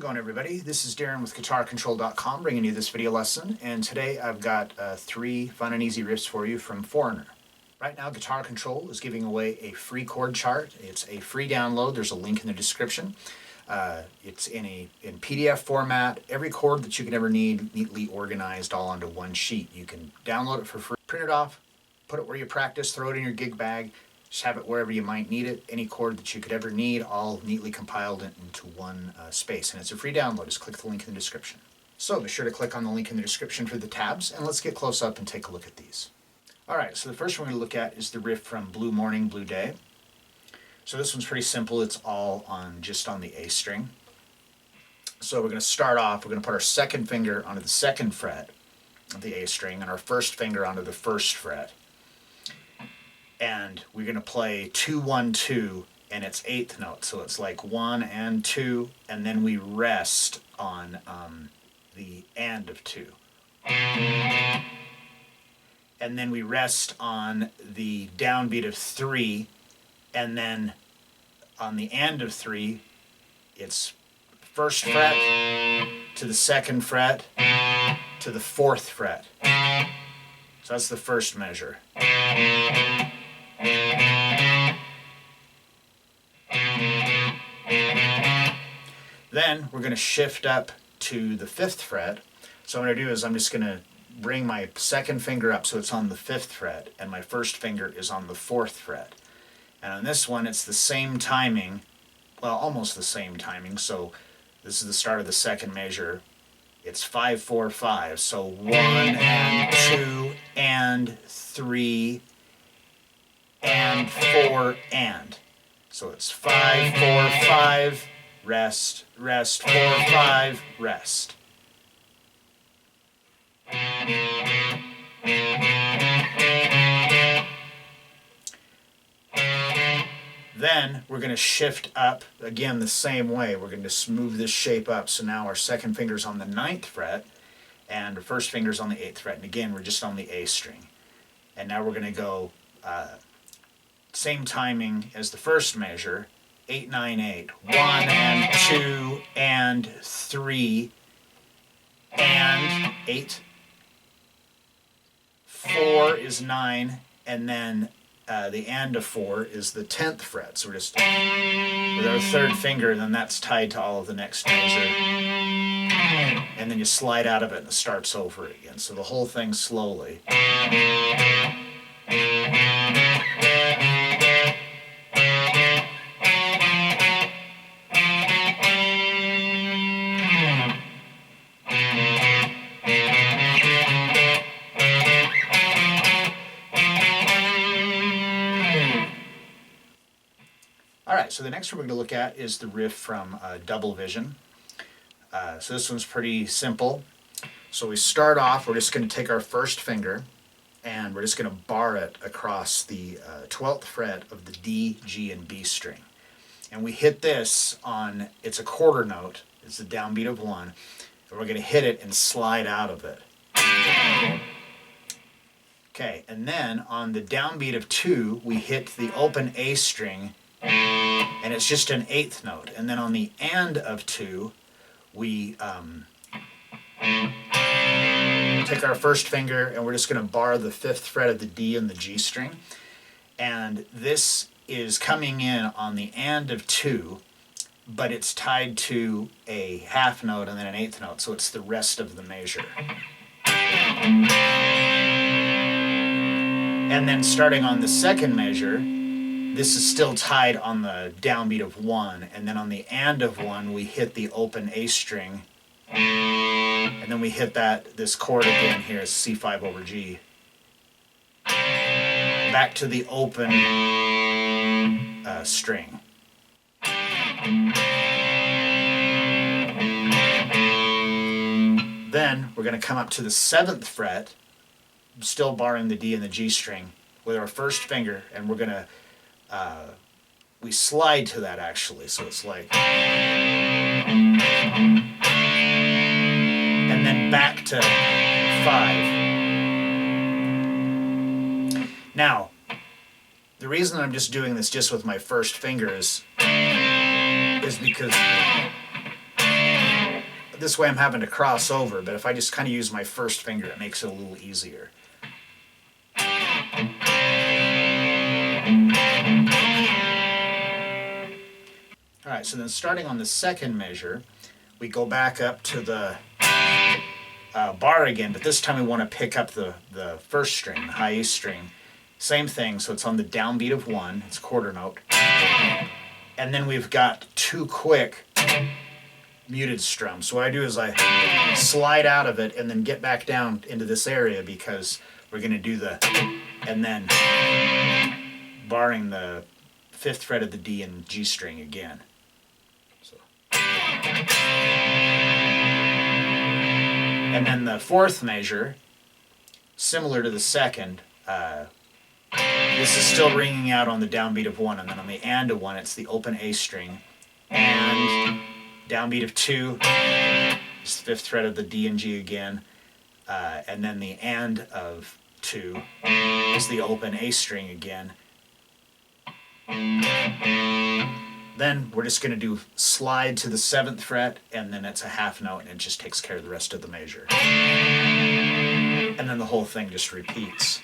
going, everybody? This is Darrin with GuitarControl.com bringing you this video lesson, and today I've got 3 fun and easy riffs for you from Foreigner. Right now, Guitar Control is giving away a free chord chart. It's a free download. There's a link in the description. It's in PDF format. Every chord that you could ever need, neatly organized all onto one sheet. You can download it for free, print it off, put it where you practice, throw it in your gig bag. Just have it wherever you might need it. Any chord that you could ever need, all neatly compiled into one space. And it's a free download. Just click the link in the description. So be sure to click on the link in the description for the tabs, and let's get close up and take a look at these. Alright, so the first one we're going to look at is the riff from Blue Morning, Blue Day. So this one's pretty simple. It's all just on the A string. So we're going to start off, we're going to put our second finger onto the second fret of the A string and our first finger onto the first fret. And we're going to play 2, 1, 2, and it's 8th note. So it's like 1 and 2, and then we rest on the and of 2. And then we rest on the downbeat of 3, and then on the and of 3, it's first fret to the second fret to the 4th fret. So that's the first measure. Then we're going to shift up to the 5th fret. So what I'm going to do is I'm just going to bring my second finger up so it's on the 5th fret, and my first finger is on the 4th fret. And on this one it's the same timing, well, almost the same timing. So this is the start of the second measure. It's 5, 4, 5. So 1 and 2 and 3 and 4 and. So it's 5, 4, 5, rest, rest, 4, 5, rest. Then we're going to shift up again the same way. We're going to move this shape up. So now our second finger's on the 9th fret and our first finger's on the 8th fret. And again, we're just on the A string. And now we're going to go same timing as the first measure, 8, 9, 8. 1 and 2 and 3 and 8. 4 is 9, and then the and of 4 is the 10th fret. So we're just, with our third finger, then that's tied to all of the next measure. And then you slide out of it and it starts over again. So the whole thing slowly. Alright, so the next one we're going to look at is the riff from Double Vision. So this one's pretty simple. So we start off, we're just going to take our first finger and we're just going to bar it across the 12th fret of the D, G, and B string. And we hit this on, it's a quarter note, it's the downbeat of 1, and we're going to hit it and slide out of it. Okay, and then on the downbeat of 2, we hit the open A string, and it's just an 8th note. And then on the and of 2, we take our first finger and we're just going to bar the 5th fret of the D and the G string. And this is coming in on the and of 2, but it's tied to a half note and then an 8th note, so it's the rest of the measure. And then starting on the second measure, this is still tied on the downbeat of 1, and then on the and of 1 we hit the open A string, and then we hit this chord again here, C5 over G. Back to the open string. Then we're going to come up to the 7th fret, still barring the D and the G string, with our first finger, and we're going to we slide to that actually, so it's like, and then back to 5. Now, the reason I'm just doing this just with my first finger is because this way I'm having to cross over, but if I just kind of use my first finger, it makes it a little easier. All right, so then starting on the second measure, we go back up to the bar again, but this time we want to pick up the first string, the high A string. Same thing, so it's on the downbeat of 1, it's a quarter note. And then we've got 2 quick muted strums. So what I do is I slide out of it and then get back down into this area because we're going to do the, and then barring the 5th fret of the D and G string again. So. And then the 4th measure, similar to the second, this is still ringing out on the downbeat of 1, and then on the and of 1, it's the open A string, and downbeat of 2, it's the 5th fret of the D and G again, and then the and of 2 is the open A string again. Then we're just going to do slide to the 7th fret, and then it's a half note, and it just takes care of the rest of the measure. And then the whole thing just repeats.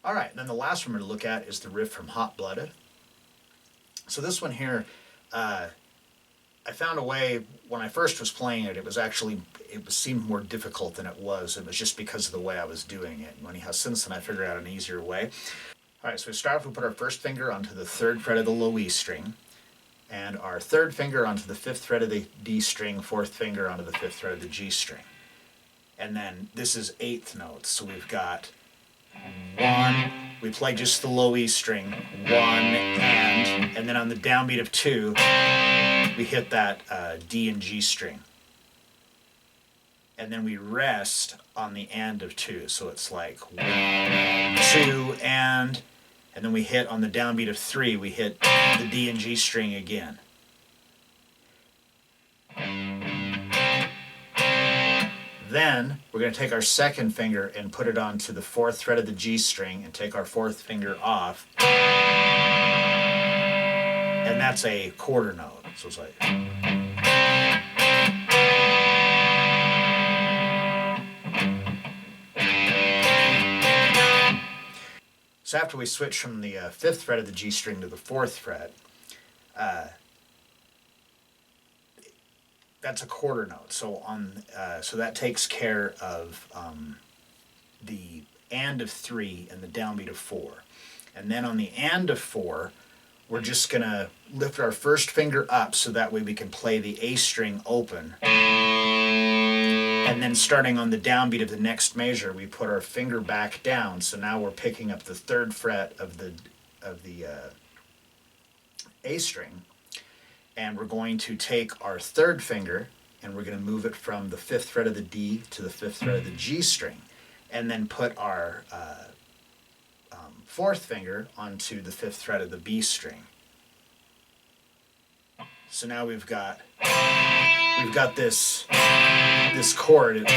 All right, then the last one we're going to look at is the riff from Hot Blooded. So this one here, I found a way, when I first was playing it, it seemed more difficult than it was. It was just because of the way I was doing it. And anyhow, since then I figured out an easier way. All right, so we start off, we put our first finger onto the 3rd fret of the low E string, and our 3rd finger onto the 5th fret of the D string, 4th finger onto the 5th fret of the G string. And then this is 8th notes, so we've got 1, we play just the low E string, 1, and then on the downbeat of 2, we hit that D and G string. And then we rest on the and of 2, so it's like 1, 2, and then we hit on the downbeat of 3, we hit the D and G string again. Then we're going to take our second finger and put it onto the 4th fret of the G string and take our 4th finger off. And that's a quarter note. So it's like. So after we switch from the 5th fret of the G string to the 4th fret, that's a quarter note. So so that takes care of the and of 3 and the downbeat of 4. And then on the and of 4, we're just going to lift our first finger up so that way we can play the A string open. And then starting on the downbeat of the next measure, we put our finger back down. So now we're picking up the 3rd fret of the A string. And we're going to take our 3rd finger and we're going to move it from the 5th fret of the D to the 5th fret of the G string. And then put our 4th finger onto the 5th fret of the B string. So now we've got this chord.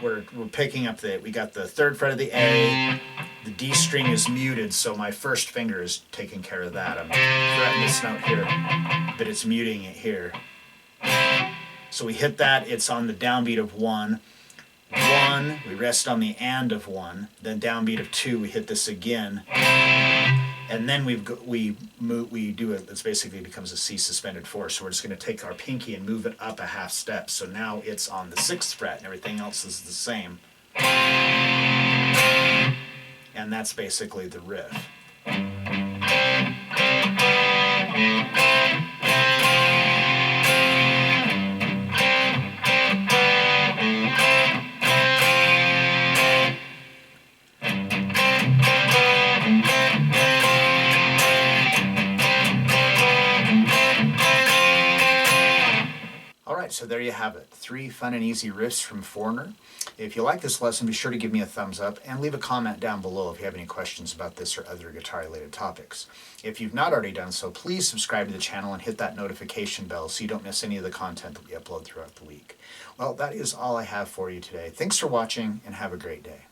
We're picking up we got the 3rd fret of the A, the D string is muted, so my first finger is taking care of that. I'm fretting this note here, but it's muting it here. So we hit that, it's on the downbeat of 1. 1, we rest on the and of 1, then downbeat of 2, we hit this again. And then we do it, it basically becomes a C suspended 4. So we're just going to take our pinky and move it up a half step. So now it's on the 6th fret and everything else is the same. And that's basically the riff. so there you have it. 3 fun and easy riffs from Foreigner. If you like this lesson, be sure to give me a thumbs up and leave a comment down below if you have any questions about this or other guitar-related topics. If you've not already done so, please subscribe to the channel and hit that notification bell so you don't miss any of the content that we upload throughout the week. Well, that is all I have for you today. Thanks for watching and have a great day.